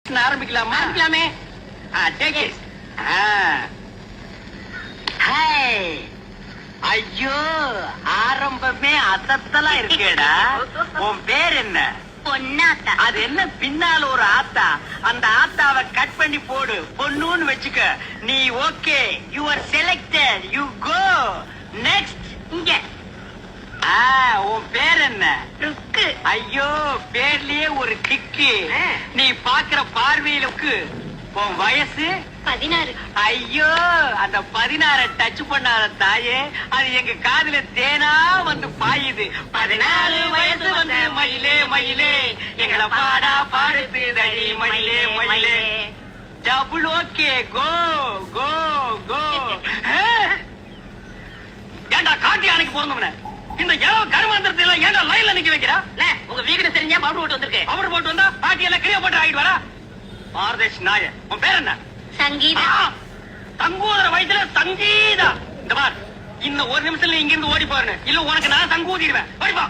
ஆரம்பிக்கலாமா? ஆரம்பிக்கலாமே. take it. ஐயோ, ஆரம்பமே அசத்தலா இருக்கேடா. உன் பேர் என்ன? பொன்னாத்தா. அது என்ன பின்னால ஒரு ஆத்தா? அந்த ஆத்தாவை கட் பண்ணி போடு, பொண்ணுன்னு வச்சுக்க. நீ okay, you are selected, you go next. இங்க உன் பேர் என்ன? ருக்கு. ஐயோ, பேர்லயே ஒரு கிக்கு. நீ பாக்குற பார்வையிலுக்கு. உன் வயசு 16. ஐயோ, அந்த 16 டச் பண்ணாத தாயே, அது எங்க காதுல தேனா வந்து பாயுது. 14 வயசு வந்து மயிலே மயிலே எங்களை பாடா பாடுது தடி மயிலே மயிலே. டபுள் ஓகே, கோ கோ கோ. ஏண்டா காட்டி அணைக்கு போறவன இந்த எவ்வளவு கருமாந்திரத்தை ஏண்டா லைன்ல நிக்க வைக்கிறா? உங்க வீடு தெரிஞ்சா பவுடர் போட்டு வந்திருக்கேன். அவர் போட்டு வந்தா பாட்டி எல்லாம் கிரியா போட்டு ஆகிட்டு வரா. பாரதேஷ் நாய, உன் பேர் என்ன? சங்கீதா. தங்கூதர வயசுல சங்கீதா. இந்த பார், இன்னும் ஒரு நிமிஷத்துல இங்க இருந்து ஓடி போறேன், இல்ல உனக்கு நான் தங்கூதிடுவேன். ஓடிப்பா.